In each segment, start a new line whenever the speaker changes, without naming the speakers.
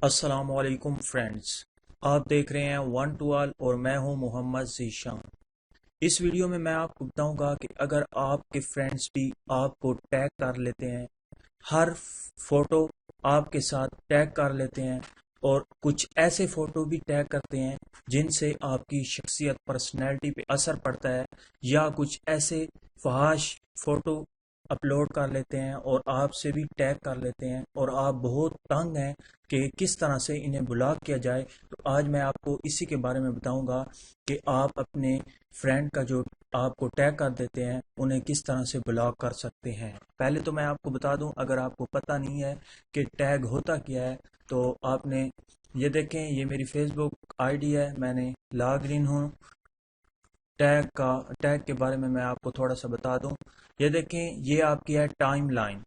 السلام علیکم فرینڈز، آپ دیکھ رہے ہیں ون ٹو آل اور میں ہوں محمد ذیشان۔ اس ویڈیو میں آپ کو بتاؤں گا کہ اگر آپ کے فرینڈز بھی آپ کو ٹیگ کر لیتے ہیں، ہر فوٹو آپ کے ساتھ ٹیگ کر لیتے ہیں اور کچھ ایسے فوٹو بھی ٹیگ کرتے ہیں جن سے آپ کی شخصیت پرسنالٹی پہ اثر پڑتا ہے، یا کچھ ایسے فحش فوٹو اپلوڈ کر لیتے ہیں اور آپ سے بھی ٹیگ کر لیتے ہیں اور آپ بہت تنگ ہیں کہ کس طرح سے انہیں بلاک کیا جائے، تو آج میں آپ کو اسی کے بارے میں بتاؤں گا کہ آپ اپنے فرینڈ کا جو آپ کو ٹیگ کر دیتے ہیں انہیں کس طرح سے بلاک کر سکتے ہیں۔ پہلے تو میں آپ کو بتا دوں، اگر آپ کو پتہ نہیں ہے کہ ٹیگ ہوتا کیا ہے تو آپ نے یہ دیکھیں، یہ میری فیس بک آئی ڈی ہے، میں نے لاگ ان ہوں۔ ٹیگ کے بارے میں آپ کو تھوڑا سا بتا دوں، یہ دیکھیں، یہ آپ کی ہے ٹائم لائن۔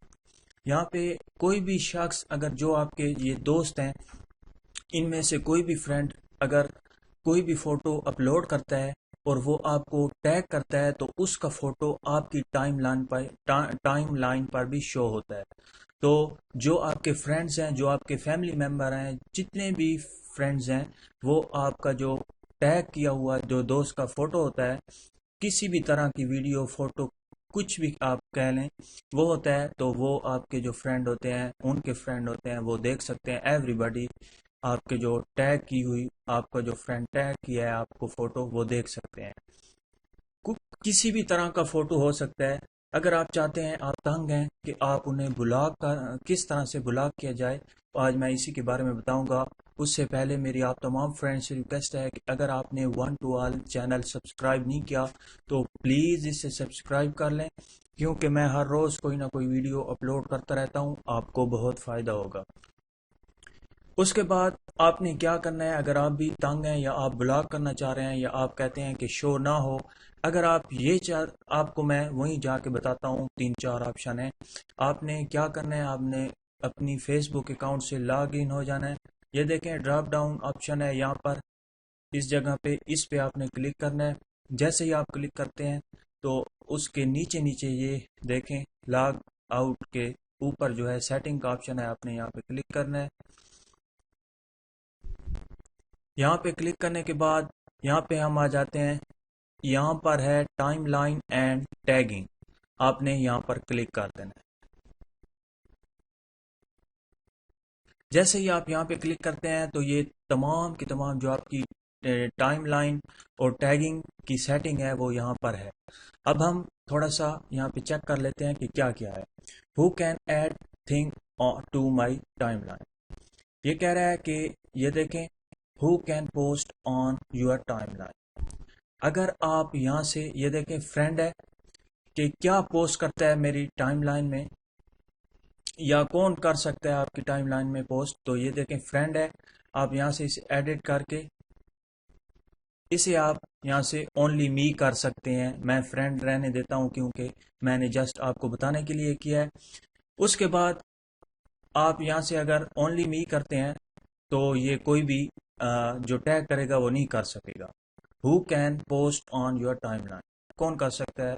یہاں پہ کوئی بھی شخص، اگر جو آپ کے یہ دوست ہیں، ان میں سے کوئی بھی فرینڈ اگر کوئی بھی فوٹو اپلوڈ کرتا ہے اور وہ آپ کو ٹیگ کرتا ہے تو اس کا فوٹو آپ کی ٹائم لائن پر بھی شو ہوتا ہے۔ تو جو آپ کے فرینڈز ہیں، جو آپ کے فیملی ممبر ہیں، جتنے بھی فرینڈز ہیں، وہ آپ کا جو ٹیگ کیا ہوا جو دوست کا فوٹو ہوتا ہے، کسی بھی طرح کی ویڈیو، فوٹو، کچھ بھی آپ کہہ لیں، وہ ہوتا ہے، تو وہ آپ کے جو فرینڈ ہوتے ہیں، ان کے فرینڈ ہوتے ہیں، وہ دیکھ سکتے ہیں۔ ایوری باڈی آپ کے جو ٹیگ کی ہوئی، آپ کا جو فرینڈ ٹیگ کیا ہے آپ کو فوٹو، وہ دیکھ سکتے ہیں۔ کسی بھی طرح کا فوٹو ہو سکتا ہے۔ اگر آپ چاہتے ہیں، آپ تنگ ہیں کہ آپ انہیں کس طرح سے بلاک کیا جائے، تو آج میں اسی کے بارے میں بتاؤں گا۔ اس سے پہلے میری آپ تمام فرینڈ سے ریکویسٹ ہے کہ اگر آپ نے one to all channel subscribe نہیں کیا تو پلیز اسے سبسکرائب کر لیں، کیونکہ میں ہر روز کوئی نہ کوئی ویڈیو اپلوڈ کرتا رہتا ہوں، آپ کو بہت فائدہ ہوگا۔ اس کے بعد آپ نے کیا کرنا ہے، اگر آپ بھی تنگ ہیں یا آپ بلاک کرنا چاہ رہے ہیں یا آپ کہتے ہیں کہ شو نہ ہو، اگر آپ آپ کو میں وہیں جا کے بتاتا ہوں، 3-4 آپشن ہیں۔ آپ نے کیا کرنا ہے، آپ نے اپنی فیس بک اکاؤنٹ سے لاگ ان ہو جانا ہے۔ یہ دیکھیں، ڈراپ ڈاؤن آپشن ہے یہاں پر، اس جگہ پہ، اس پہ آپ نے کلک کرنا ہے۔ جیسے ہی آپ کلک کرتے ہیں تو اس کے نیچے نیچے یہ دیکھیں، لاگ آؤٹ کے اوپر جو ہے سیٹنگ کا آپشن ہے، آپ نے یہاں پہ کلک کرنا ہے۔ یہاں پہ کلک کرنے کے بعد یہاں پہ ہم آ جاتے ہیں، یہاں پر ہے ٹائم لائن اینڈ ٹیگنگ، آپ نے یہاں پر کلک کر دینا ہے۔ جیسے ہی آپ یہاں پہ کلک کرتے ہیں تو یہ تمام کی تمام جو آپ کی ٹائم لائن اور ٹیگنگ کی سیٹنگ ہے وہ یہاں پر ہے۔ اب ہم تھوڑا سا یہاں پہ چیک کر لیتے ہیں کہ کیا کیا ہے۔ Who can add thing to my timeline, یہ کہہ رہا ہے کہ یہ دیکھیں، who can post on your time line. اگر آپ یہاں سے یہ دیکھیں، فرینڈ ہے کہ کیا پوسٹ کرتا ہے میری ٹائم لائن میں، یا کون کر سکتا ہے آپ کی ٹائم لائن میں پوسٹ، تو یہ دیکھیں فرینڈ ہے۔ آپ یہاں سے اسے ایڈٹ کر کے اسے آپ یہاں سے اونلی می کر سکتے ہیں۔ میں فرینڈ رہنے دیتا ہوں کیونکہ میں نے جسٹ آپ کو بتانے کے لیے کیا ہے۔ اس کے بعد آپ یہاں سے اگر اونلی می کرتے ہیں تو یہ کوئی بھی جو ٹیگ کرے گا وہ نہیں کر سکے گا۔ Who can post on your time لائن، کون کر سکتا ہے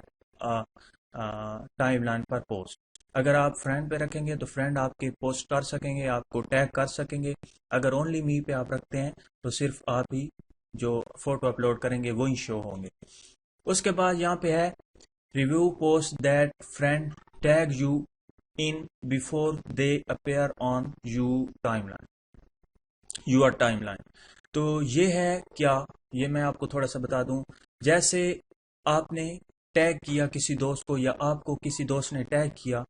ٹائم لائن پر پوسٹ۔ اگر آپ فرینڈ پہ رکھیں گے تو فرینڈ آپ کے پوسٹ کر سکیں گے، آپ کو ٹیگ کر سکیں گے۔ اگر اونلی می پہ آپ رکھتے ہیں تو صرف آپ ہی جو فوٹو اپلوڈ کریں گے وہی شو ہوں گے۔ اس کے بعد یہاں پہ ہے review post that friend tag you in before they appear on your time line. تو یہ ہے کیا، یہ میں آپ کو تھوڑا سا بتا دوں۔ جیسے آپ نے ٹیگ کیا کسی دوست کو، یا آپ کو کسی دوست نے ٹیگ کیا،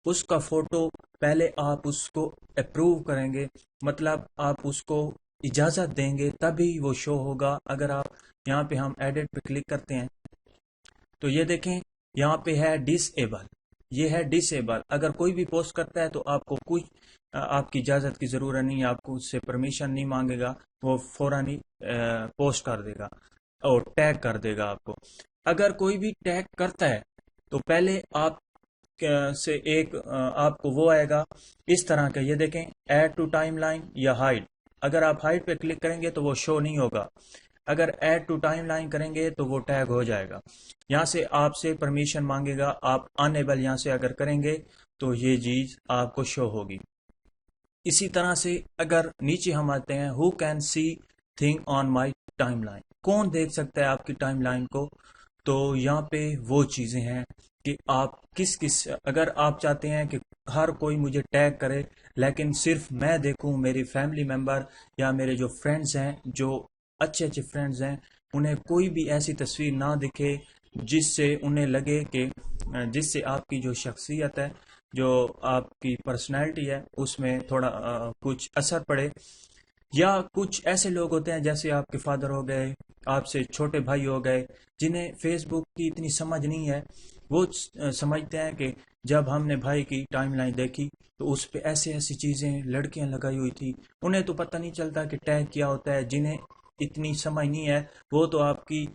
اس کا فوٹو پہلے آپ اس کو اپروو کریں گے، مطلب آپ اس کو اجازت دیں گے تبھی وہ شو ہوگا۔ اگر آپ یہاں پہ ہم ایڈٹ پہ کلک کرتے ہیں تو یہ دیکھیں، یہاں پہ ہے ڈس ایبل، یہ ہے ڈس ایبل۔ اگر کوئی بھی پوسٹ کرتا ہے تو آپ کو آپ کی اجازت کی ضرورت نہیں، آپ کو اس سے پرمیشن نہیں مانگے گا، وہ فوراً ہی پوسٹ کر دے گا اور ٹیگ کر دے گا آپ کو۔ اگر کوئی بھی ٹیگ کرتا ہے تو پہلے آپ سے ایک آپ کو وہ آئے گا اس طرح کا، یہ دیکھیں، ایڈ ٹو ٹائم لائن یا ہائڈ۔ اگر آپ ہائڈ پہ کلک کریں گے تو وہ شو نہیں ہوگا، اگر ایڈ ٹو ٹائم لائن کریں گے تو وہ ٹیگ ہو جائے گا۔ یہاں سے آپ سے پرمیشن مانگے گا، آپ انیبل یہاں سے اگر کریں گے تو یہ چیز آپ کو شو ہوگی۔ اسی طرح سے اگر نیچے ہم آتے ہیں who can see thing on my time لائن، کون دیکھ سکتا ہے آپ کی ٹائم لائن کو؟ تو یہاں پہ وہ چیزیں ہیں کہ آپ کس اگر آپ چاہتے ہیں کہ ہر کوئی مجھے ٹیگ کرے لیکن صرف میں دیکھوں، میری فیملی ممبر یا میرے جو فرینڈز ہیں، جو اچھے اچھے فرینڈز ہیں، انہیں کوئی بھی ایسی تصویر نہ دکھے جس سے انہیں لگے کہ جس سے آپ کی جو شخصیت ہے، جو آپ کی پرسنالٹی ہے، اس میں تھوڑا کچھ اثر پڑے. یا کچھ ایسے لوگ ہوتے ہیں جیسے آپ کے فادر ہو گئے، آپ سے چھوٹے بھائی ہو گئے، جنہیں فیس بک کی اتنی سمجھ نہیں ہے. وہ سمجھتے ہیں کہ جب ہم نے بھائی کی ٹائم لائن دیکھی تو اس پہ ایسے ایسی چیزیں لڑکیاں لگائی ہوئی تھی، انہیں تو پتہ نہیں چلتا کہ ٹیگ کیا ہوتا ہے. جنہیں اتنی سمجھ نہیں ہے وہ تو آپ کی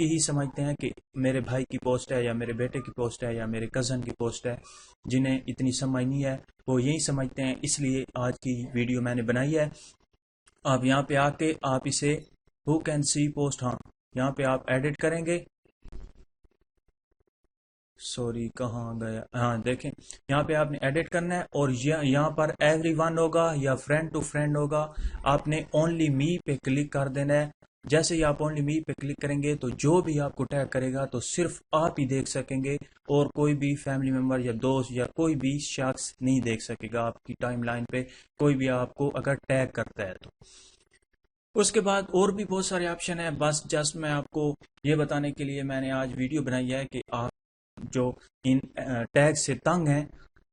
ہی سمجھتے ہیں کہ میرے بھائی کی پوسٹ ہے یا میرے بیٹے کی پوسٹ ہے یا میرے کزن کی پوسٹ ہے. جنہیں اتنی سمجھ نہیں ہے وہ یہی سمجھتے ہیں. اس لیے آج کی ویڈیو میں نے بنائی ہے. آپ یہاں پہ آ کے آپ اسے ہو کین سی پوسٹ، ہاں یہاں پہ آپ ایڈٹ کریں گے. سوری کہاں گیا، ہاں دیکھیں یہاں پہ آپ نے ایڈٹ کرنا ہے اور یہاں پر ایوری ون ہوگا یا فرینڈ ٹو فرینڈ ہوگا. آپ نے اونلی می پہ کلک کر دینا ہے. جیسے ہی آپ اونلی می پہ کلک کریں گے تو جو بھی آپ کو ٹیگ کرے گا تو صرف آپ ہی دیکھ سکیں گے، اور کوئی بھی فیملی ممبر یا دوست یا کوئی بھی شخص نہیں دیکھ سکے گا آپ کی ٹائم لائن پہ کوئی بھی آپ کو اگر ٹیگ کرتا ہے تو. اس کے بعد اور بھی بہت سارے آپشن ہیں، بس جسٹ میں آپ کو یہ بتانے کے لیے میں نے آج ویڈیو بنائی ہے کہ آپ جو ان ٹیگ سے تنگ ہیں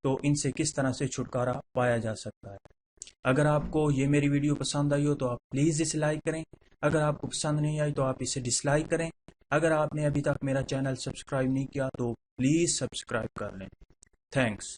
تو ان سے کس طرح سے چھٹکارا پایا جا سکتا ہے. اگر آپ کو یہ میری ویڈیو پسند آئی ہو تو آپ پلیز اسے لائک کریں. اگر آپ کو پسند نہیں آئی تو آپ اسے ڈس لائک کریں. اگر آپ نے ابھی تک میرا چینل سبسکرائب نہیں کیا تو پلیز سبسکرائب کر لیں. تھینکس.